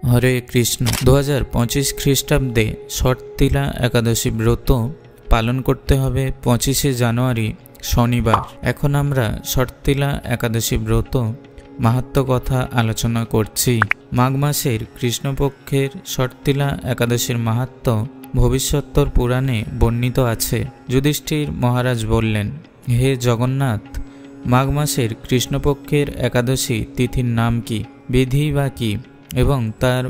হরে কৃষ্ণ। 2025 খ্রিস্টাব্দে শর্তিলা একাদশী ব্রত পালন করতে হবে 25শে জানুয়ারি শনিবার। এখন আমরা শর্তিলা একাদশী ব্রত মাহাত্ম্য কথা আলোচনা করছি। মাঘ মাসের কৃষ্ণপক্ষের শর্তিলা একাদশীর মাহাত্ম্য ভবিষ্যত্তর পুরাণে বর্ণিত আছে। যুধিষ্ঠির মহারাজ বললেন, হে জগন্নাথ, মাঘ মাসের কৃষ্ণপক্ষের একাদশী তিথির নাম কি, বিধি বা কি এবং তার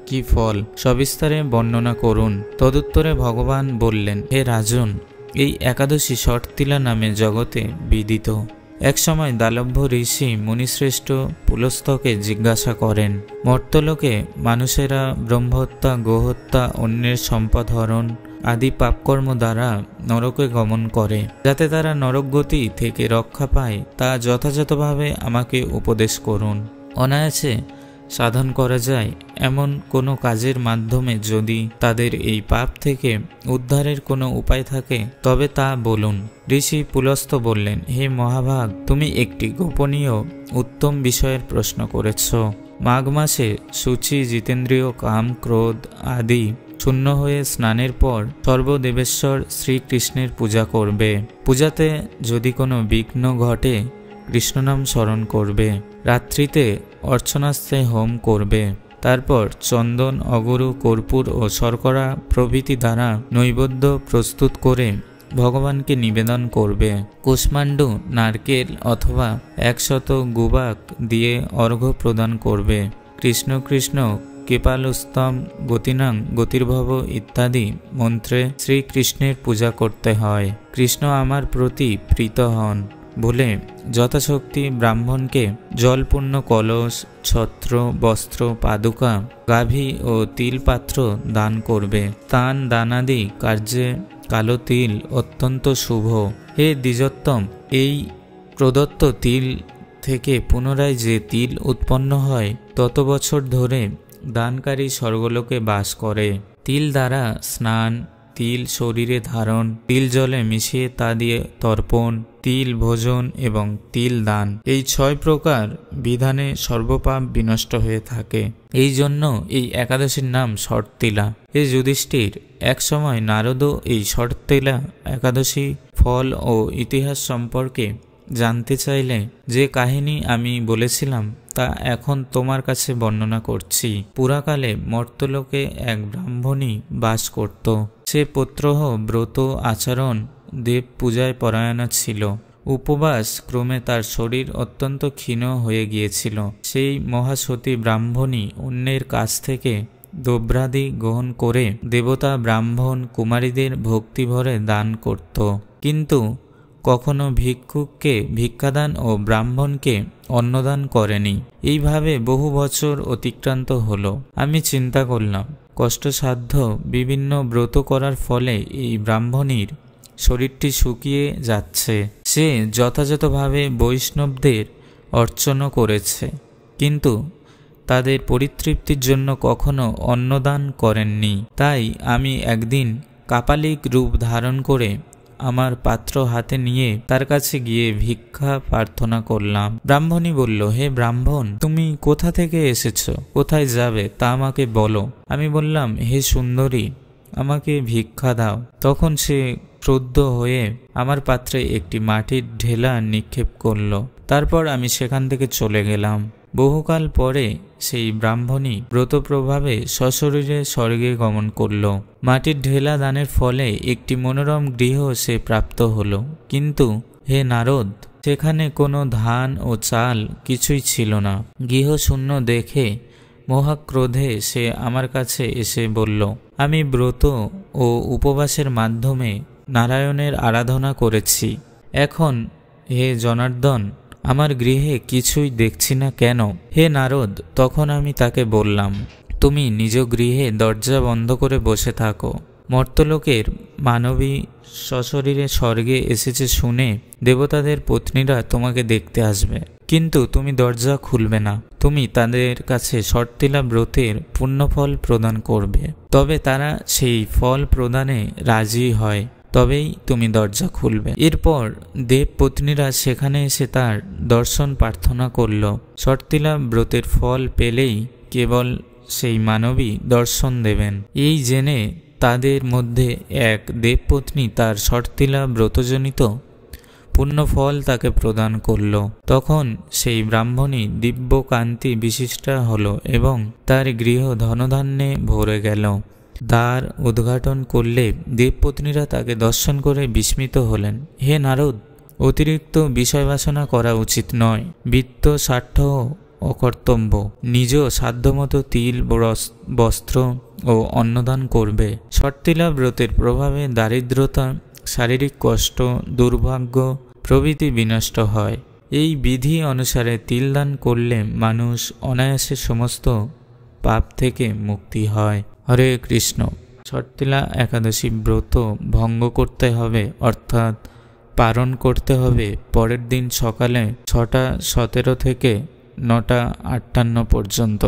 কি ফল সবিস্তারে বর্ণনা করুন। তদুত্তরে ভগবান বললেন, হে রাজন, এই একাদশী শর্তিলা নামে জগতে বিদিত। এক সময় দালভ্য ঋষি মুনিশ্রেষ্ঠ পুলস্তকে জিজ্ঞাসা করেন, মর্তলোকে মানুষেরা ব্রহ্মহত্যা, গোহত্যা, অন্যের সম্পদ হরণ আদি পাপকর্ম দ্বারা নরকে গমন করে, যাতে তারা নরকগতি থেকে রক্ষা পায় তা যথাযথভাবে আমাকে উপদেশ করুন। অনায়াসে সাধন করা যায় এমন কোনো কাজের মাধ্যমে যদি তাদের এই পাপ থেকে উদ্ধারের কোনো উপায় থাকে তবে তা বলুন। ঋষি পুলস্ত বললেন, হে মহাভাগ, তুমি একটি গোপনীয় উত্তম বিষয়ের প্রশ্ন করেছ। মাঘ মাসে সূচি, জিতেন্দ্রীয়, কাম, ক্রোধ আদি শূন্য হয়ে স্নানের পর সর্বদেবেশ্বর শ্রীকৃষ্ণের পূজা করবে। পূজাতে যদি কোনো বিঘ্ন ঘটে কৃষ্ণনাম স্মরণ করবে। রাত্রিতে অর্চনাস্তে হোম করবে। তারপর চন্দন, অগরু, কর্পূর ও শর্করা প্রভৃতি দ্বারা নৈবেদ্য প্রস্তুত করে ভগবানকে নিবেদন করবে। কুষ্মাণ্ডু, নারকেল অথবা 100 গুবাক দিয়ে অর্ঘ্য প্রদান করবে। কৃষ্ণ কৃষ্ণ কৃপালুস্তম গতিনাং গতির্ভব ইত্যাদি মন্ত্রে শ্রীকৃষ্ণের পূজা করতে হয়। কৃষ্ণ আমার প্রতি প্রীত হন বলে যথাশক্তি ব্রাহ্মণকে জলপূর্ণ কলস, ছত্র, বস্ত্র, পাদুকা, গাভী ও তিল পাত্র দান করবে। স্নান দানাদি কার্যে কালো তিল অত্যন্ত শুভ। হে দ্বিজোত্তম, এই প্রদত্ত তিল থেকে পুনরায় যে তিল উৎপন্ন হয় তত বছর ধরে দানকারী স্বর্গলোকে বাস করে। তিল দ্বারা স্নান, তিল শরীরে ধারণ, তিল জলে মিশিয়ে তা দিয়ে তর্পণ, তিল ভোজন এবং তিল দান, এই 6 প্রকার বিধানে সর্বপাপ বিনষ্ট হয়ে থাকে। এই জন্য এই একাদশীর নাম শর্তিলা। হে যুধিষ্ঠির, এক সময় নারদও এই শর্তিলা একাদশী ফল ও ইতিহাস সম্পর্কে জানতে চাইলে যে কাহিনী আমি বলেছিলাম তা এখন তোমার কাছে বর্ণনা করছি। পুরাকালে মর্তলোকে এক ব্রাহ্মণী বাস করত। সে পুত্রহ ব্রত আচরণ দেব পূজায় পরায়ণা ছিল। উপবাস ক্রমে তার শরীর অত্যন্ত ক্ষীণ হয়ে গিয়েছিল। সেই মহাসতী ব্রাহ্মণী অন্যের কাছ থেকে দ্রব্যাদি গ্রহণ করে দেবতা, ব্রাহ্মণ, কুমারীদের ভক্তিভরে দান করত, কিন্তু কখনো ভিক্ষুককে ভিক্ষাদান ও ব্রাহ্মণকে অন্নদান করেনি। এইভাবে বহু বছর অতিক্রান্ত হলো। আমি চিন্তা করলাম, কষ্টসাধ্য বিভিন্ন ব্রত করার ফলে এই ব্রাহ্মণীর শরীরটি শুকিয়ে যাচ্ছে। সে যথাযথভাবে বৈষ্ণবদের অর্চনা করেছে, কিন্তু তাদের পরিতৃপ্তির জন্য কখনো অন্নদান করেননি। তাই আমি একদিন কাপালিক রূপ ধারণ করে আমার পাত্র হাতে নিয়ে তার কাছে গিয়ে ভিক্ষা প্রার্থনা করলাম। ব্রাহ্মণী বলল, হে ব্রাহ্মণ, তুমি কোথা থেকে এসেছো, কোথায় যাবে তা আমাকে বলো। আমি বললাম, হে সুন্দরী, আমাকে ভিক্ষা দাও। তখন সে ক্রুদ্ধ হয়ে আমার পাত্রে একটি মাটির ঢেলা নিক্ষেপ করল। তারপর আমি সেখান থেকে চলে গেলাম। বহুকাল পরে সেই ব্রাহ্মণী ব্রত প্রভাবে সশরীরে স্বর্গে গমন করল। মাটির ঢেলা দানের ফলে একটি মনোরম গৃহ সে প্রাপ্ত হলো। কিন্তু হে নারদ, সেখানে কোনো ধান ও চাল কিছুই ছিল না। গৃহ শূন্য দেখে মহাক্রোধে সে আমার কাছে এসে বলল, আমি ব্রত ও উপবাসের মাধ্যমে নারায়ণের আরাধনা করেছি। এখন হে জনার্দন, আমার গৃহে কিছুই দেখছি না কেন? হে নারদ, তখন আমি তাকে বললাম, তুমি নিজ গৃহে দরজা বন্ধ করে বসে থাকো। মর্তলোকের মানবী সশরীরে স্বর্গে এসেছে শুনে দেবতাদের পত্নীরা তোমাকে দেখতে আসবে, কিন্তু তুমি দরজা খুলবে না। তুমি তাদের কাছে শর্তিলা ব্রতের পুণ্যফল প্রদান করবে, তবে তারা সেই ফল প্রদানে রাজি হয়, তবেই তুমি দরজা খুলবে। এরপর দেবপত্নীরা সেখানে এসে তার দর্শন প্রার্থনা করল। শর্তিলা ব্রতের ফল পেলেই কেবল সেই মানবী দর্শন দেবেন। এই জেনে তাদের মধ্যে এক দেবপত্নী তার শর্তিলা ব্রতজনিত পুণ্যফল তাকে প্রদান করল। তখন সেই ব্রাহ্মণী দিব্য কান্তি বিশিষ্টা হল এবং তার গৃহ ধনধান্যে ভরে গেল। দ্বার উদ্ঘাটন করলে দেবপত্নীরা তাকে দর্শন করে বিস্মিত হলেন। হে নারদ, অতিরিক্ত বিষয়বাসনা করা উচিত নয়। বিত্ত স্বার্থ অকর্তব্য। নিজ সাধ্যমতো তিল বস্ত্র ও অন্নদান করবে। শর্তিলা ব্রতের প্রভাবে দারিদ্রতা, শারীরিক কষ্ট, দুর্ভাগ্য প্রভৃতি বিনষ্ট হয়। এই বিধি অনুসারে তিলদান করলে মানুষ অনায়াসে সমস্ত পাপ থেকে মুক্তি হয়। হরে কৃষ্ণ। শর্তিলা একাদশী ব্রত ভঙ্গ করতে হবে, অর্থাৎ পালন করতে হবে পরের দিন সকালে 6:17 থেকে 9:58 পর্যন্ত।